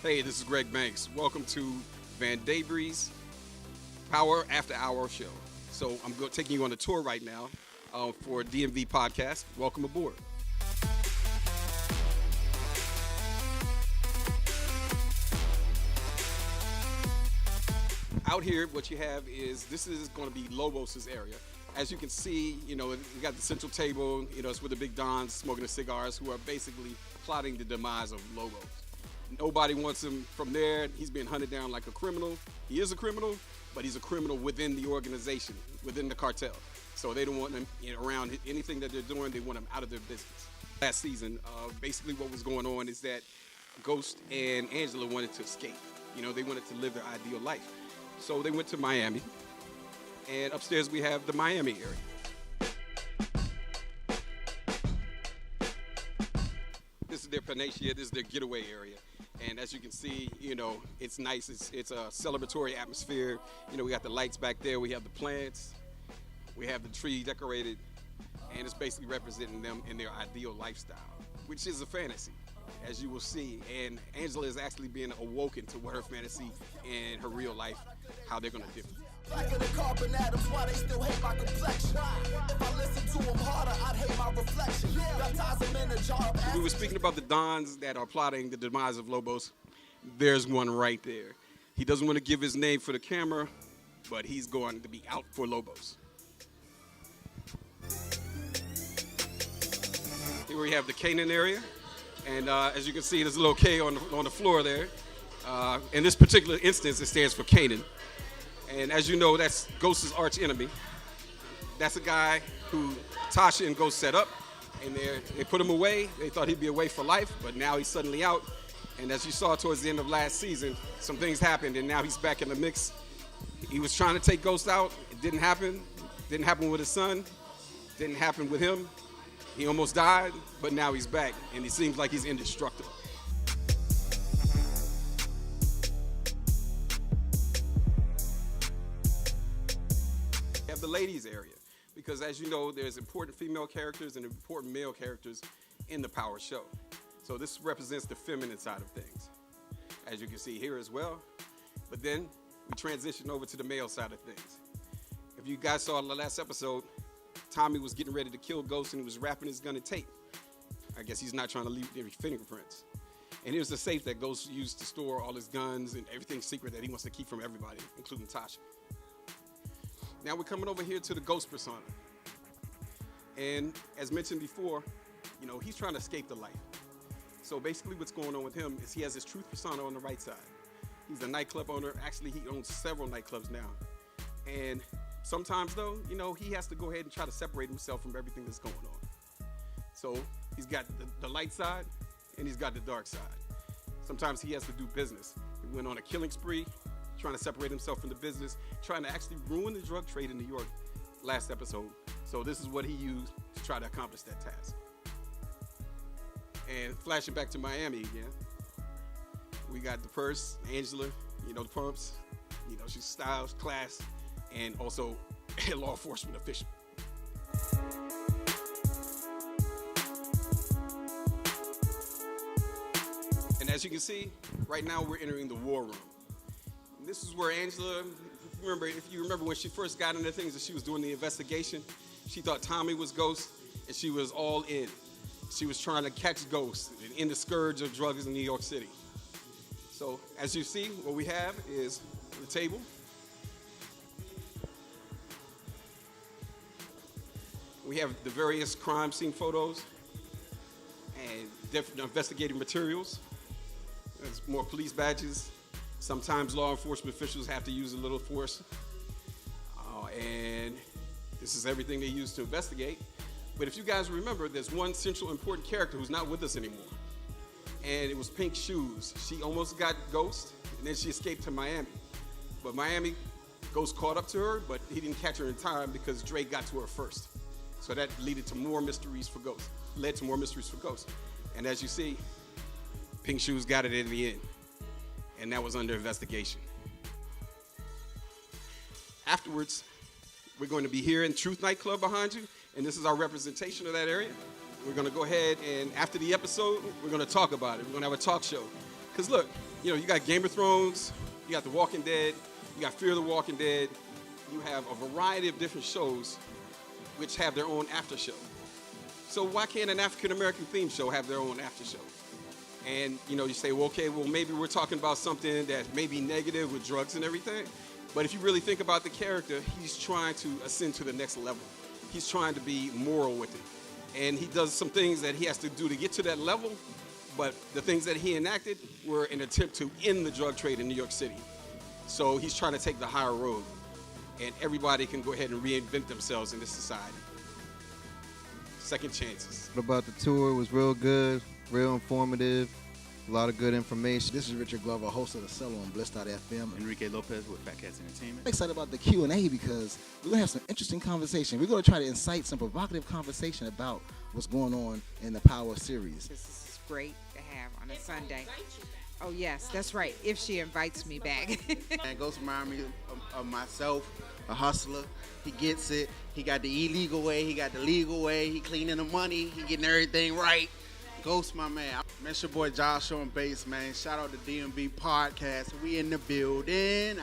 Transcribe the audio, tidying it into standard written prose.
Hey, this is Greg Banks. Welcome to Van Daybree's Power After Hour show. So I'm taking you on a tour right now for DMV Podcast. Welcome aboard. Out here, what you have is, this is going to be Lobos' area. As you can see, you got the central table, it's with the big dons smoking the cigars who are basically plotting the demise of Lobos. Nobody wants him from there. He's being hunted down like a criminal. He is a criminal, but he's a criminal within the organization, within the cartel. So they don't want him around anything that they're doing. They want him out of their business. Last season, basically what was going on is that Ghost and Angela wanted to escape. They wanted to live their ideal life. So they went to Miami. And upstairs we have the Miami area. This is their panacea. This is their getaway area. And as you can see, it's nice. It's a celebratory atmosphere. We got the lights back there. We have the plants. We have the tree decorated. And it's basically representing them in their ideal lifestyle, which is a fantasy, as you will see. And Angela is actually being awoken to what her fantasy and her real life, how they're going to differ. Black in the carbon atoms, why they still hate my complexion? If I listen to them harder, I'd hate my reflection. Baptize them in a jar of. We were speaking about the dons that are plotting the demise of Lobos. There's one right there. He doesn't want to give his name for the camera, but he's going to be out for Lobos. Here we have the Canaan area. And as you can see, there's a little K on the floor there. In this particular instance, it stands for Canaan. And as you know, that's Ghost's arch enemy. That's a guy who Tasha and Ghost set up, and they put him away. They thought he'd be away for life, but now he's suddenly out. And as you saw towards the end of last season, some things happened, and now he's back in the mix. He was trying to take Ghost out. It didn't happen. Didn't happen with his son. Didn't happen with him. He almost died, but now he's back, and he seems like he's indestructible. The ladies area, because as you know, there's important female characters and important male characters in the Power show. So this represents the feminine side of things, as you can see here as well. But then we transition over to the male side of things. If you guys saw the last episode, Tommy was getting ready to kill Ghost and he was wrapping his gun in tape. I guess he's not trying to leave any fingerprints. And here's the safe that Ghost used to store all his guns and everything secret that he wants to keep from everybody, including Tasha. Now we're coming over here to the Ghost persona. And as mentioned before, he's trying to escape the life. So basically what's going on with him is he has his truth persona on the right side. He's a nightclub owner. Actually, he owns several nightclubs now. And sometimes though, he has to go ahead and try to separate himself from everything that's going on. So he's got the light side and he's got the dark side. Sometimes he has to do business. He went on a killing spree, trying to separate himself from the business, trying to actually ruin the drug trade in New York last episode. So this is what he used to try to accomplish that task. And flashing back to Miami again, we got the purse, Angela, the pumps, she's styles, class, and also a law enforcement official. And as you can see, right now we're entering the war room. This is where Angela, if you remember when she first got into things and she was doing the investigation, she thought Tommy was Ghost and she was all in. She was trying to catch Ghost and end the scourge of drugs in New York City. So as you see, what we have is the table. We have the various crime scene photos and different investigative materials. There's more police badges. Sometimes law enforcement officials have to use a little force. And this is everything they use to investigate. But if you guys remember, there's one central important character who's not with us anymore. And it was Pink Shoes. She almost got Ghost, and then she escaped to Miami. But Miami, Ghost caught up to her, but he didn't catch her in time because Drake got to her first. So that led to more mysteries for Ghost. And as you see, Pink Shoes got it in the end. And that was under investigation. Afterwards, we're going to be here in Truth Nightclub behind you, and this is our representation of that area. We're going to go ahead and after the episode, we're going to talk about it. We're going to have a talk show. Because look, You know, you got Game of Thrones, you got The Walking Dead, you got Fear the Walking Dead. You have a variety of different shows which have their own after show. So why can't an African-American theme show have their own after show? And, you know, you say, well, okay, well, maybe we're talking about something that may be negative with drugs and everything. But if you really think about the character, he's trying to ascend to the next level. He's trying to be moral with it. And he does some things that he has to do to get to that level. But the things that he enacted were an attempt to end the drug trade in New York City. So he's trying to take the higher road. And everybody can go ahead and reinvent themselves in this society. Second chances. What about the tour? It was real good, real informative, a lot of good information. This is Richard Glover, host of The Cellar on Bliss.fm. Enrique Lopez with Fat Cats Entertainment. I'm excited about the Q&A because we're going to have some interesting conversation. We're going to try to incite some provocative conversation about what's going on in the Power series. This is great to have on a Sunday. Oh, yes, that's right, if she invites me back. And Ghost remind me of myself, a hustler. He gets it. He got the illegal way. He got the legal way. He cleaning the money. He getting everything right. Ghost, my man. It's your boy Josh on bass, man. Shout out to DMV Podcast. We in the building.